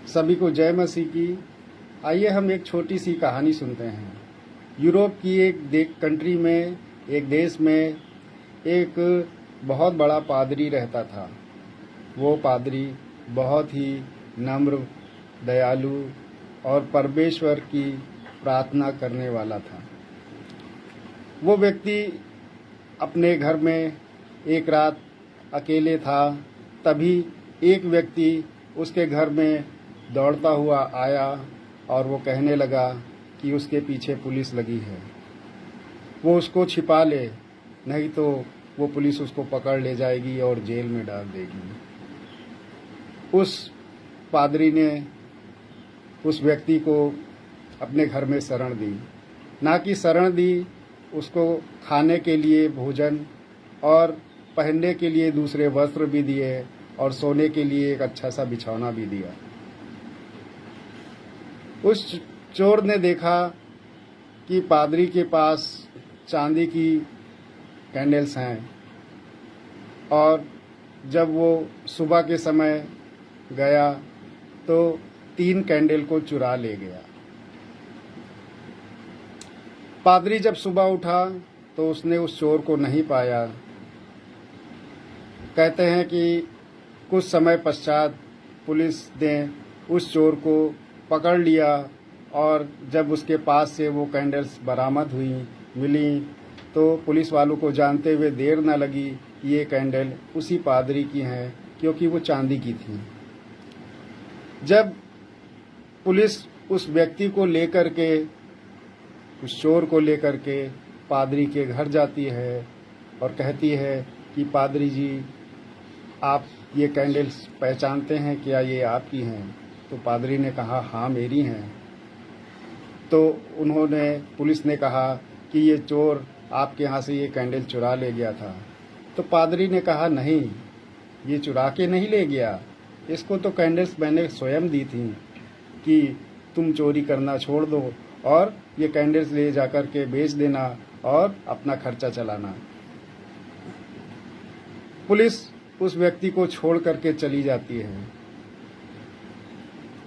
सभी को जय मसीह की। आइए हम एक छोटी सी कहानी सुनते हैं। यूरोप की एक कंट्री में, एक देश में एक बहुत बड़ा पादरी रहता था। वो पादरी बहुत ही नम्र, दयालु और परमेश्वर की प्रार्थना करने वाला था। वो व्यक्ति अपने घर में एक रात अकेले था। तभी एक व्यक्ति उसके घर में दौड़ता हुआ आया और वो कहने लगा कि उसके पीछे पुलिस लगी है, वो उसको छिपा ले, नहीं तो वो पुलिस उसको पकड़ ले जाएगी और जेल में डाल देगी। उस पादरी ने उस व्यक्ति को अपने घर में शरण दी। ना कि शरण दी, उसको खाने के लिए भोजन और पहनने के लिए दूसरे वस्त्र भी दिए और सोने के लिए एक अच्छा सा बिछौना भी दिया। उस चोर ने देखा कि पादरी के पास चांदी की कैंडल्स हैं और जब वो सुबह के समय गया तो 3 कैंडल को चुरा ले गया। पादरी जब सुबह उठा तो उसने उस चोर को नहीं पाया। कहते हैं कि कुछ समय पश्चात पुलिस ने उस चोर को पकड़ लिया और जब उसके पास से वो कैंडल्स बरामद मिली तो पुलिस वालों को जानते हुए देर न लगी कि ये कैंडल उसी पादरी की हैं, क्योंकि वो चांदी की थी। जब पुलिस उस व्यक्ति को लेकर के, उस चोर को लेकर के पादरी के घर जाती है और कहती है कि पादरी जी, आप ये कैंडल्स पहचानते हैं क्या, ये आपकी हैं? तो पादरी ने कहा हाँ मेरी हैं। तो पुलिस ने कहा कि ये चोर आपके यहाँ से ये कैंडल चुरा ले गया था। तो पादरी ने कहा नहीं, ये चुरा के नहीं ले गया, इसको तो कैंडल्स मैंने स्वयं दी थी कि तुम चोरी करना छोड़ दो और ये कैंडल्स ले जाकर के बेच देना और अपना खर्चा चलाना। पुलिस उस व्यक्ति को छोड़ करके चली जाती है।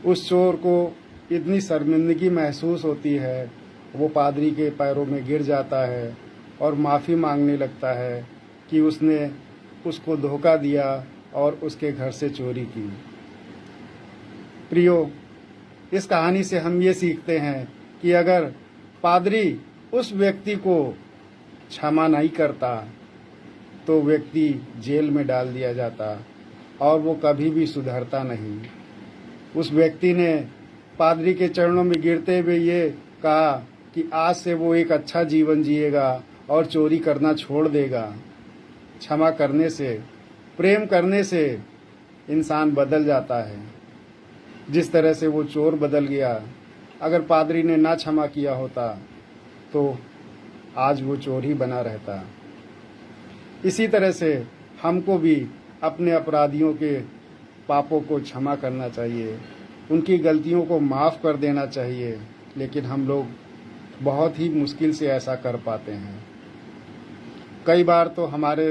उस चोर को इतनी शर्मिंदगी महसूस होती है, वो पादरी के पैरों में गिर जाता है और माफ़ी मांगने लगता है कि उसने उसको धोखा दिया और उसके घर से चोरी की। प्रियो, इस कहानी से हम ये सीखते हैं कि अगर पादरी उस व्यक्ति को क्षमा नहीं करता तो व्यक्ति जेल में डाल दिया जाता और वो कभी भी सुधरता नहीं। उस व्यक्ति ने पादरी के चरणों में गिरते हुए ये कहा कि आज से वो एक अच्छा जीवन जिएगा और चोरी करना छोड़ देगा। क्षमा करने से, प्रेम करने से इंसान बदल जाता है। जिस तरह से वो चोर बदल गया, अगर पादरी ने ना क्षमा किया होता तो आज वो चोर ही बना रहता। इसी तरह से हमको भी अपने अपराधियों के पापों को क्षमा करना चाहिए, उनकी गलतियों को माफ़ कर देना चाहिए। लेकिन हम लोग बहुत ही मुश्किल से ऐसा कर पाते हैं। कई बार तो हमारे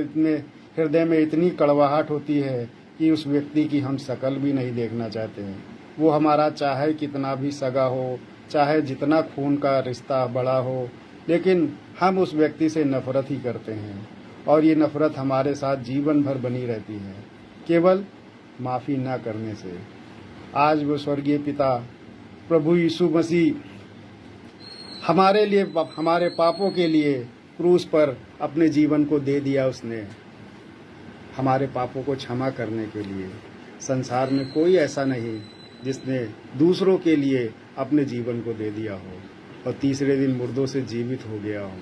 हृदय में इतनी कड़वाहट होती है कि उस व्यक्ति की हम शक्ल भी नहीं देखना चाहते हैं। वो हमारा चाहे कितना भी सगा हो, चाहे जितना खून का रिश्ता बड़ा हो, लेकिन हम उस व्यक्ति से नफरत ही करते हैं और ये नफरत हमारे साथ जीवन भर बनी रहती है, केवल माफ़ी ना करने से। आज वो स्वर्गीय पिता प्रभु यीशु मसीह हमारे लिए, हमारे पापों के लिए क्रूस पर अपने जीवन को दे दिया। उसने हमारे पापों को क्षमा करने के लिए। संसार में कोई ऐसा नहीं जिसने दूसरों के लिए अपने जीवन को दे दिया हो और तीसरे दिन मुर्दों से जीवित हो गया हो।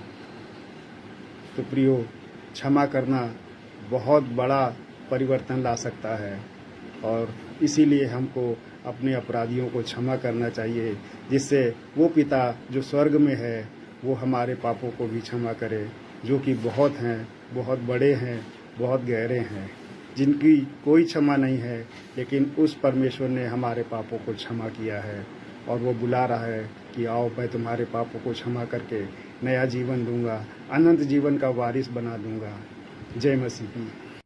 तो प्रियो, क्षमा करना बहुत बड़ा परिवर्तन ला सकता है और इसीलिए हमको अपने अपराधियों को क्षमा करना चाहिए, जिससे वो पिता जो स्वर्ग में है वो हमारे पापों को भी क्षमा करे, जो कि बहुत हैं, बहुत बड़े हैं, बहुत गहरे हैं, जिनकी कोई क्षमा नहीं है। लेकिन उस परमेश्वर ने हमारे पापों को क्षमा किया है और वो बुला रहा है कि आओ, मैं तुम्हारे पापों को क्षमा करके नया जीवन दूंगा, अनंत जीवन का वारिस बना दूंगा। जय मसीह की।